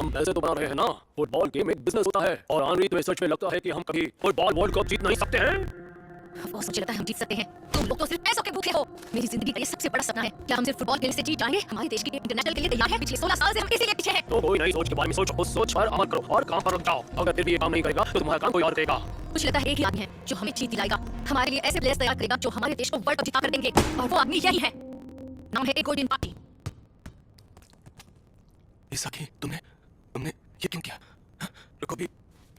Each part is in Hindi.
हम पैसे तो बना रहे हैं ना। फुटबॉल गेम एक बिजनेस होता है और आनरी तुम्हें सच में लगता है कि हम कभी फुटबॉल वर्ल्ड कप जीत नहीं सकते हैं? बॉस, मुझे लगता है हम जीत सकते हैं। तुम लोग तो सिर्फ पैसों के भूखे हो। मेरी जिंदगी का ये सबसे बड़ा सपना है। क्या हम सिर्फ फुटबॉल खेलने से जीत जाएंगे? हमारे देश की टीम इंटरनेशनल के लिए तैयार है। पिछले 16 साल से हम इसीलिए पीछे हैं। तो कोई नई सोच के बारे में सोचो, उस सोच पर अमल करो और काम पर लग जाओ। अगर फिर भी ये काम नहीं करेगा तो तुम्हारा काम कोई और करेगा। मुझे लगता है एक ही आदमी है जो हमें जीत दिलाएगा। हमारे लिए ऐसे प्लेयर्स तैयार करेगा जो हमारे देश को वर्ल्ड कप जिता कर देंगे, और वो आदमी यही है। नाम है गोल्डन पार्टी। इसाकी, तुमने ये क्यों किया? रुको,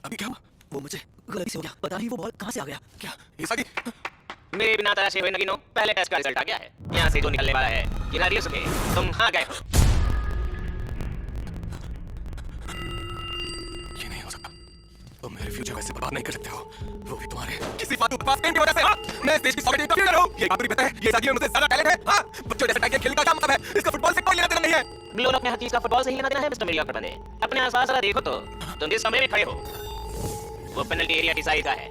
अभी क्या हुआ? वो मुझे गलती से हो गया। पता नहीं वो बॉल कहाँ से आ गया। क्या इसाकी? मेरे बिना तराशे हुए नगीनो, पहले टेस्ट का रिजल्ट आ गया है। यहाँ से जो निकलने वाला है ये सुके, तुम कहाँ गए हो? ये नहीं हो सकता। तुम मेरे फ्यूचर वैसे बर्बाद नहीं कर सकते हो, वो भी तुम्हारे किसी फालतू बकवास गेम की वजह से। हाँ, मैं इस देश की सॉलिड टीम का हूँ। ये बात भी पता है, ये इसाकी में मुझसे ज्यादा टैलेंट है। हाँ, बच्चों जैसे टाइगर खेलने का क्या मतलब है? इसका फुटबॉल से कोई लेना देना नहीं है। ग्लोर अपने हर चीज का फुटबॉल से ही लेना देना है मिस्टर मीडियोकर बंदे। अपने आसपास जरा देखो तो, तुम जिस समय में खड़े हो वो पेनल्टी एरिया की साइड का है।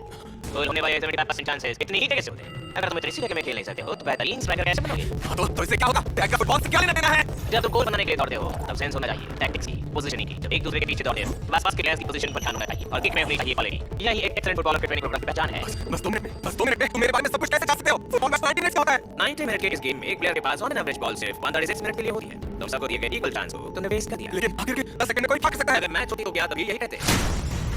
गोल होने वाले 75% चांसेस इतनी ही जगह से होते हैं। अगर तुम इतनी सी जगह में खेल नहीं सकते हो तो बेहतरीन स्ट्राइकर कैसे बनोगे? हाँ, तो इससे क्या होगा? टैग का फुटबॉल से क्या लेना देना है? जब तुम गोल बनाने के लिए दौड़ते हो तब सेंस होना चाहिए टैक्टिक्स की, पोजीशनिंग की। जब एक दूसरे के पीछे दौड़ते हो आसपास के प्लेयर्स की पोजीशन पर ध्यान होना चाहिए और किक में होनी चाहिए क्वालिटी। यही एक एक्सीलेंट फुटबॉलर के ट्रेनिंग प्रोग्राम की पहचान है। बस 2 मिनट में तुम मेरे बारे में सब कुछ कैसे जान सकते हो? फुटबॉल मैच 90 मिनट का होता है। 90 मिनट के इस गेम में एक प्लेयर के pass on an average ball सिर्फ 136 मिनट के लिए होती है। तुम सबको दिए गए इक्वल चांस को तुमने वेस्ट कर दिया। लेकिन आखिर के 10 सेकंड में कोई भाग सकता है। अगर मैच होती तो क्या तभी यही कहते।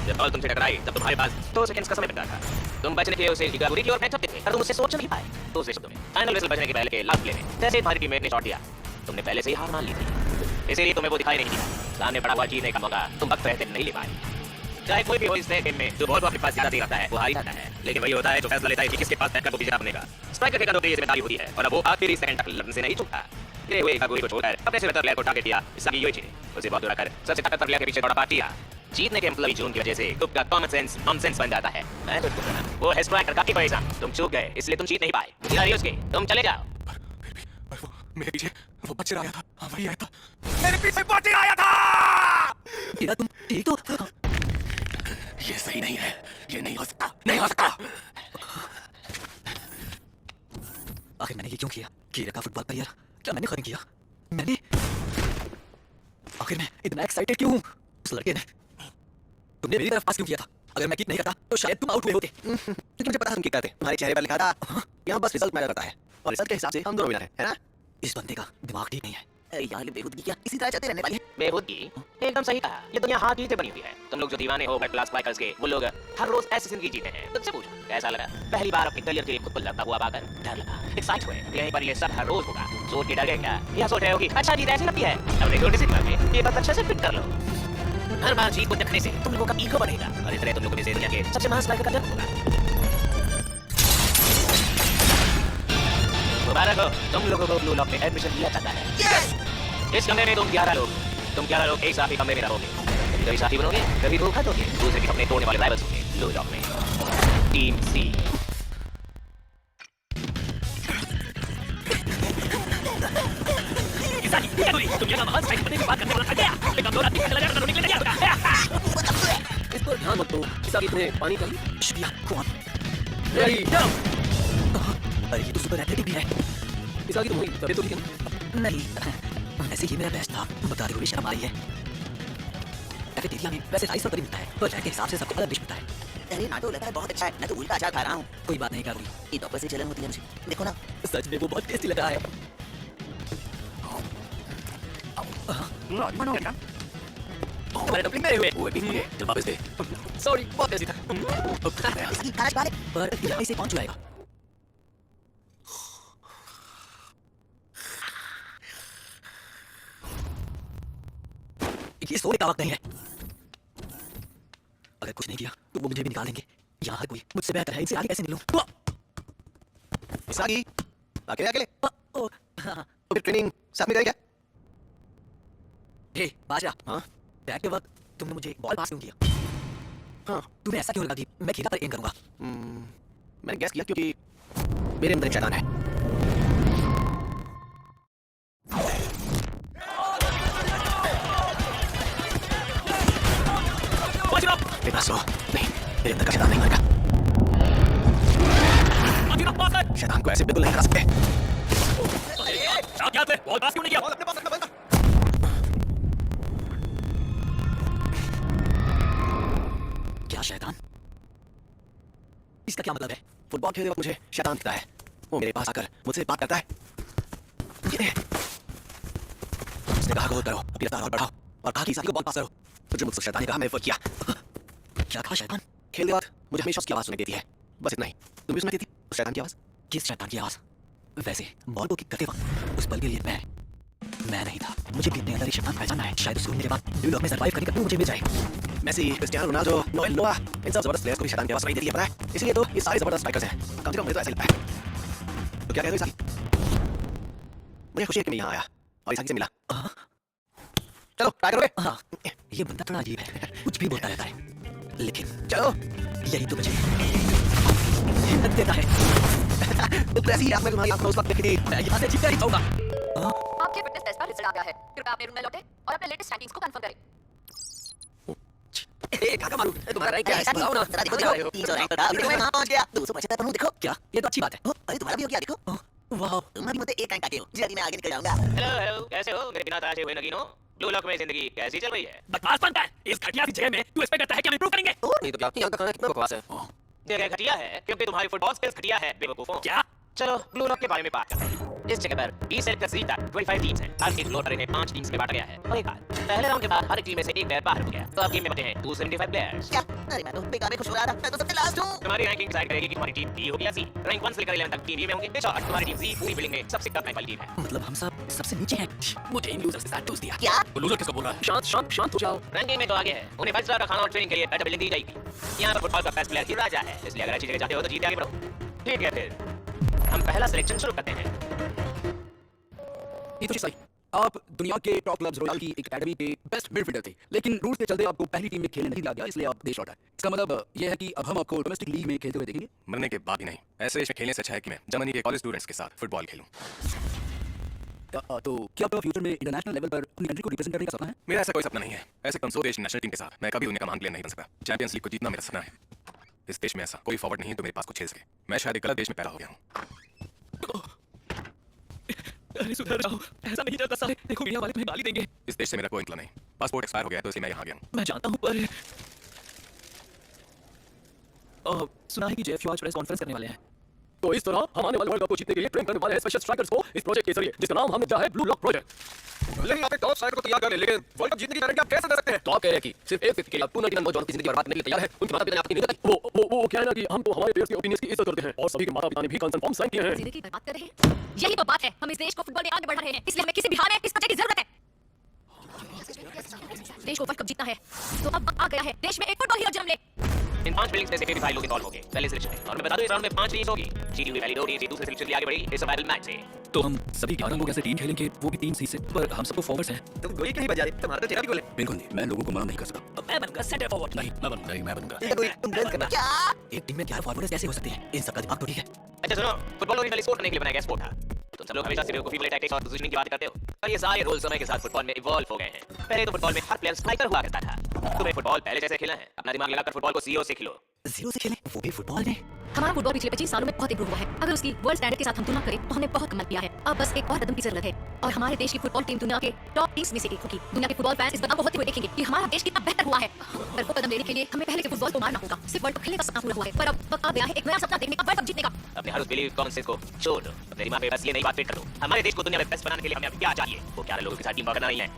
जब बॉल तुमसे टकराई तब तुम्हारे पास 2 सेकंड्स का समय बचा था। तुम बचने के लिए उसे गिरागुरी की ओर फेंक सकते थे, पर तुम उससे सोच नहीं पाए। दूसरे शब्दों में फाइनल विसल बजने के पहले के लास्ट प्ले में जैसे तुम्हारी टीममेट ने शॉट दिया, तुमने पहले से ही हार मान ली थी। इसीलिए तुम्हें वो दिखाई नहीं दिया। सामने पड़ा हुआ जीतने का मौका तुम वक्त रहते नहीं ले पाए। चाहे कोई भी हो इस गेम में, जो बॉल को अपने पास ज्यादा दे रखता है वो हार जाता है। लेकिन वही होता है जो फैसला लेता है कि किसके पास बैकअप पोजीशन बनेगा। स्ट्राइकर के कदम ये जिम्मेदारी होती है और अब वो आखिरी सेकंड तक लड़ने से नहीं चूकता। गिरे हुए गिरागुरी को छोड़कर अपने से बेहतर प्लेयर को टारगेट किया। इसाकी योइची उसे बहुत दूर कर सबसे ताकतवर प्लेयर के पीछे दौड़ा पार्टिया। जीतने के मतलब जुनून की वजह से खुद का कॉमन सेंस नॉनसेंस बन जाता है। मैं तो वो है स्ट्राइकर का की पैसा। तुम चूक गए इसलिए तुम जीत नहीं पाए। खिलाड़ियों के तुम चले जाओ। पर वो मेरे पीछे वो बच्चा आया था। हाँ, वही आया था। मेरे पीछे बच्चा आया था। तेरा तुम ठीक तो? ये सही नहीं है। ये नहीं हो सकता, नहीं हो सकता। आखिर मैंने ये क्यों किया? कीरा का फुटबॉल करियर क्या मैंने खत्म किया? मैंने आखिर मैं इतना एक्साइटेड क्यों हूँ? उस लड़के ने तुमने मेरी तरफ पास क्यों किया था? अगर मैं किक नहीं करता तो शायद तुम आउट हुए होते। क्योंकि मुझे पता था तुम किक करते। तुम्हारे चेहरे पर लिखा था यहाँ बस रिजल्ट मैटर करता है, और रिजल्ट के हिसाब से हम दोनों विनर हैं, है ना? इस बंदे का दिमाग ठीक नहीं है। अरे यार, बेहूदगी क्या इसी तरह चलते रहने वाली है। बेहूदगी? एकदम सही कहा। ये दुनिया हाथ जीते बनी हुई है। तुम लोग जो दीवाने हो क्लास स्ट्राइकर्स के, वो लोग हर रोज ऐसी जिंदगी जीते हैं। तुझसे पूछो कैसा लगा पहली बार अपने करियर के लिए खुद को लड़ता हुआ पाकर? डर लगा, एक्साइट हुए। यहीं पर ये सब हर रोज होगा। सोच के डर गए क्या? यह सोच रहे हो कि अच्छा जीत ऐसी लगती है? अपने छोटे से दिमाग में ये बात अच्छे से फिट कर लो। हर बार जीत को देखने से तुम लोगों का ईगो बढ़ेगा और इस तरह तुम लोगों में से दुनिया के सबसे महान स्ट्राइकर का जन्म होगा। मुबारक हो, तुम लोगों को ब्लू लॉक में एडमिशन दिया जाता है। इस कमरे में तुम 11 लोग एक साथ ही कमरे में रहोगे। कभी साथी बनोगे, कभी धोखा दोगे, दूसरे के सपने तोड़ने वाले राइवल्स होंगे। ब्लू लॉक में टीम सी। तुम ये महान स्ट्राइकर बनने की बात करने वाला था क्या? एक कमजोर आदमी चला जाएगा तो निकल जाएगा। इस पर ध्यान मत दो। इसाकी तुम्हें पानी का शुक्रिया कौन? रेडी जाओ। अरे ये तो सुपर एथलेटिक भी है। इसाकी तुम्हारी तबीयत तो ठीक है? नहीं, ऐसे ही मेरा बेस्ट था। बता रही हुई शर्म आ रही है। कैफेटेरिया में वैसे राइस और करी मिलता है, पर रैंक के हिसाब से सबको अलग डिश मिलता है। अरे नाटो लगा है बहुत अच्छा है। मैं तो उल्टा अचार खा रहा हूँ। कोई बात नहीं काबुली, ये तो से जलन होती है मुझे, देखो ना। सच में वो बहुत टेस्टी लग रहा है। हमारे डबलिंग में हुए वो भी मुझे जब वापस दे। सॉरी, बहुत टेस्टी था। इसकी खाना खा ले। पर यहाँ इसे कौन चुराएगा? ये सोने का वक्त नहीं है। अगर कुछ नहीं किया तो वो मुझे भी निकाल देंगे। यहाँ हर कोई मुझसे बेहतर है, इनसे आगे कैसे निकलूं? इसाकी, अकेले अकेले हाँ। तो फिर ट्रेनिंग साथ में करेगा? हे बादशाह, हाँ बैक के वक्त तुमने मुझे बॉल पास क्यों किया? हाँ, तुम्हें ऐसा क्यों लगा कि मैं खेला पर एम करूंगा? मैंने गैस किया क्योंकि मेरे अंदर एक शैतान है। नहीं, मेरे अंदर का शैतान नहीं मरेगा। शैतान को ऐसे बिल्कुल नहीं हरा सकते। क्या बॉल पास क्यों नहीं किया? शैतान? इसका क्या मतलब है? फुटबॉल खेलते वक्त मुझे शैतान दिखता है। वो मेरे पास आकर मुझसे बात करता है। ये उसने कहा गोल करो, अपनी रफ्तार और बढ़ाओ, और कहा कि इस आदमी को बॉल पास करो। तो जो मुझसे शैतान ने कहा मैं वो किया। क्या कहा शैतान? खेलते वक्त मुझे हमेशा उसकी आवाज सुनाई देती है, बस इतना ही। तुम भी सुनाई देती उस शैतान की आवाज? किस शैतान की आवाज? वैसे बॉल को किक करते वक्त उस पल के लिए मैं नहीं था। मुझे भी अपने अंदर एक शैतान पहचाना है। शायद उसको मेरे बाद न्यू यॉर्क में सर्वाइव करने का क्लू मुझे मिल जाए। मेसी, क्रिस्टियानो रोनाल्डो, नोएल नोआ, इन सब जबरदस्त प्लेयर्स को भी शैतान की आवाज सुनाई देती है, पता है? इसलिए तो ये सारे जबरदस्त स्ट्राइकर्स हैं। कम से कम मुझे तो ऐसा लगता है। तो क्या कहते हो साथी? मुझे खुशी है कि मैं यहाँ आया और इस से मिला। चलो ट्राई करोगे? हाँ, ये बंदा थोड़ा अजीब है, कुछ भी बोलता रहता है, लेकिन चलो। यही तो मुझे हिम्मत देता है। तो ऐसी ही आंख में तुम्हारी आंख में उस वक्त देखी थी। मैं यहाँ से जीतकर ही जाऊंगा। आपके फिटनेस टेस्ट का रिजल्ट आ गया है। कृपया अपने रूम में लौटें और अपने लेटेस्ट रैंकिंग्स को कंफर्म करें। काका मारू, तुम्हारा रैंक क्या है? बताओ ना। जरा देखो, 300 रैंक था, अभी मैं कहाँ पहुँच गया? 250 पर हूँ, देखो। क्या? ये तो अच्छी बात है। अरे तुम्हारा भी हो गया, देखो। वाह, तुम अभी मुझे एक रैंक आगे हो, जल्दी मैं आगे निकल जाऊंगा। हेलो, कैसे हो मेरे बिना तराशे हुए नगीनो? ब्लू लॉक में जिंदगी कैसी चल रही है? बकवास बनता है। इस घटिया सी जगह में तू एक्सपेक्ट करता है कि हम इंप्रूव करेंगे? और नहीं तो क्या? यहाँ का खाना कितना बकवास है। जगह घटिया है क्योंकि तुम्हारी फुटबॉल स्किल्स घटिया है बेवकूफों। क्या? चलो ब्लू लॉक के बारे में बात करते हैं। इस जगह पर 20 सेलेक्टर सीट तक 25 टीम्स हैं। हर एक फ्लोर पर इन्हें 5 टीम्स में बांटा गया है। और एक बात, पहले राउंड के बाद हर एक टीम में से एक प्लेयर बाहर हो गया, तो अब टीम में बचे हैं 275 प्लेयर्स। क्या? अरे मैं तो बेकार में खुश हो रहा था, मैं तो सबसे लास्ट हूँ। तुम्हारी रैंकिंग डिसाइड करेगी कि तुम्हारी टीम बी होगी या सी। रैंक 1 से लेकर 11 तक टीम बी में होंगे। बेशक तुम्हारी टीम सी पूरी बिल्डिंग में सबसे कम रैंक वाली टीम है। मतलब हम सब सबसे नीचे हैं। मुझे इन लूजर्स के साथ दोस्त दिया। क्या? वो लूजर किसको बोल रहा है? शांत शांत शांत हो जाओ। रैंकिंग में तो आगे है। उन्हें 5 स्टार का खाना और ट्रेनिंग के लिए बेटर बिल्डिंग दी जाएगी। यहाँ पर फुटबॉल का बेस्ट प्लेयर ही राजा है, इसलिए अगर अच्छी जगह जाते हो तो जीत आगे बढ़ो। ठीक है, फिर हम पहला सिलेक्शन शुरू करते हैं। ये तो सही। आप दुनिया के टॉप क्लब्स रॉयल की एक एकेडमी के बेस्ट मिडफील्डर थे, लेकिन रूल्स के चलते आपको पहली टीम में खेलने नहीं दिया गया, इसलिए आप देश लौट आए। इसका मतलब यह है कि अब हम आपको डोमेस्टिक लीग में खेलते हुए देखेंगे। मरने के बाद भी नहीं। ऐसे देश में खेलने से अच्छा है कि मैं जर्मनी के कॉलेज स्टूडेंट्स के साथ फुटबॉल खेलूं। तो क्या आपका फ्यूचर में इंटरनेशनल लेवल पर अपनी कंट्री को रिप्रेजेंट करने का सपना है? मेरा ऐसा कोई सपना नहीं है। ऐसे कमजोर देश नेशनल टीम के साथ मैं कभी उन्हें का महान प्लेयर नहीं बन सकता। चैंपियंस लीग को जीतना मेरा सपना है। इस देश में ऐसा कोई फॉरवर्ड नहीं है तो मेरे पास कुछ खेल सके। मैं शायद एक गलत देश में पैदा हो गया हूँ। अरे सुधर जाओ, ऐसा नहीं चलता साले। देखो मीडिया वाले तुम्हें गाली देंगे। इस देश से मेरा कोई मतलब नहीं। पासपोर्ट एक्सपायर हो गया तो इसलिए मैं यहाँ गया हूँ। मैं जानता हूँ, पर सुना है कि जेएफयू आज प्रेस कॉन्फ्रेंस करने वाले हैं। तो इस तरह हम आने वाले वर्ल्ड कप को जीतने के लिए ट्रेन करने वाले हैं स्पेशल स्ट्राइकर्स को इस प्रोजेक्ट के जरिए, जिसका नाम हमने दिया है ब्लू लॉक प्रोजेक्ट। लेकिन आप एक टॉप स्ट्राइकर को तैयार कर ले, लेकिन वर्ल्ड कप जीतने की गारंटी आप कैसे दे सकते हैं? तो आप कह रहे हैं कि सिर्फ एक व्यक्ति के लिए 299 नौजवानों की जिंदगी बर्बाद करने के लिए तैयार है। उनके माता पिता ने आपकी नहीं बताई। वो क्या है ना कि हम तो हमारे प्लेयर्स के ओपिनियंस की इज्जत करते हैं और सभी के माता पिता ने भी कंसर्न फॉर्म साइन किए हैं। जिंदगी बर्बाद कर रहे हैं, यही तो बात है। हम इस देश को फुटबॉल में आगे बढ़ा रहे हैं, इसलिए हमें किसी भी हाल में इस प्रोजेक्ट की जरूरत है। देश को वर्ल्ड कप जीतना है तो अब वक्त आ गया है देश में एक फुटबॉल हीरो जन्म ले। इन 5 बिल्डिंग्स में से 55 लोग इन्वॉल्व होंगे पहले सिलेक्शन में। और मैं बता दूं इस राउंड में 5 टीम्स होगी। जीती हुई पहली 2 टीम दूसरे सिलेक्शन के लिए आगे बढ़ी इस बैटल मैच से। तो हम सभी 11 लोग ऐसे टीम खेलेंगे, वो भी 3 से। पर हम सबको फॉरवर्ड्स हैं। तुम गोली क्यों नहीं बजा रहे? तुम्हारा तो चेहरा भी गोल है। बिल्कुल नहीं, मैं लोगों को मना नहीं कर सकता। मैं बनूंगा सेंटर फॉरवर्ड। नहीं, मैं बनूंगा। ये गोली तुम गलत करना। क्या? एक टीम में 11 फॉरवर्ड्स कैसे हो सकते हैं? इन सबका दिमाग तो ठीक है। अच्छा सुनो, फुटबॉल ओरिजिनली स्पोर्ट करने के लिए बनाया गया स्पोर्ट था। तुम सब लोग हमेशा सिर्फ बेवकूफी वाले टैक्टिक्स और पोजीशनिंग की बात करते हो, पर ये सारे रूल समय के साथ फुटबॉल में इवॉल्व हो गए हैं। पहले तो फुटबॉल में हर प्लेयर स्ट्राइकर हुआ करता था। तुम्हें फुटबॉल पहले जैसे खेलना है, अपना दिमाग लगाकर फुटबॉल को जीरो से खेलो। 0 से खेलें, वो भी फुटबॉल में। हमारा फुटबॉल पिछले 25 सालों में बहुत इंप्रूव हुआ है। अगर उसकी वर्ल्ड स्टैंडर्ड के साथ हम तुलना करें तो हमने बहुत कमाल किया है। अब बस एक और कदम की जरूरत है और हमारे देश की फुटबॉल टीम दुनिया के टॉप टीम्स में से एक होगी। दुनिया के फुटबॉल फैंस इस बदलाव को होते हुए देखेंगे कि हमारा देश कितना बेहतर हुआ है। पर वो कदम लेने के लिए हमें पहले से फुटबॉल को मारना होगा। सिर्फ वर्ल्ड कप खेलने का सपना पूरा हुआ है, पर अब वक्त आ गया है एक नया सपना देखने का, वर्ल्ड कप जीतने का। अपने हर उस बिलीव कॉमन सेंस को छोड़ दो। अपने दिमाग में बस ये नई बात फिट कर दो। हमारे देश को दुनिया में बेस्ट बनाने के लिए हमें अब क्या चाहिए? वो 11 लोगों के साथ टीम वर्क करना नहीं है।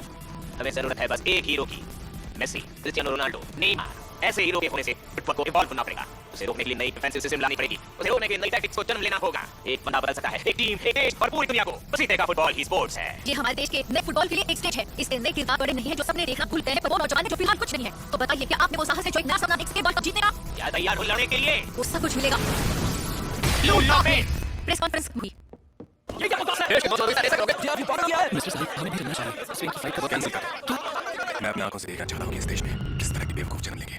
हमें जरूरत है बस एक हीरो की। मेसी, क्रिस्टियानो रोनाल्डो, नेमार ऐसे हीरो के होने से फुटबॉल को इवॉल्व करना पड़ेगा। उसे रोकने के लिए नई डिफेंसिव सिस्टम लानी पड़ेगी। उसे रोकने के लिए नई टैक्टिक्स को जन्म लेना होगा। एक बंदा बदल सकता है एक टीम, एक देश और पूरी दुनिया को। उसी तरह का फुटबॉल ही स्पोर्ट्स है। ये हमारे देश के नए फुटबॉल के लिए एक स्टेज है। इसके नए किरदार बड़े नहीं है जो सबने देखना भूल गए हैं, पर वो नौजवान है जो फिलहाल कुछ नहीं है। तो बताइए क्या आपने वो साहस है जो एक नया सपना देख सके वर्ल्ड कप जीतने का? क्या तैयार हो लड़ने के लिए? वो सब कुछ मिलेगा। ब्लू लॉक में प्रेस कॉन्फ्रेंस हुई। ये क्या बकवास है? देश के नौजवान इसे ऐसे करोगे? ये अभी पागल किया है। मिस्टर साहिब, हमें भी करना चाहिए। स्विंग की फाइट का कैंसिल कर। मैं अपनी आंखों से देखना चाहता हूँ कि इस देश में किस तरह की बेवकूफ जन्म लेंगे।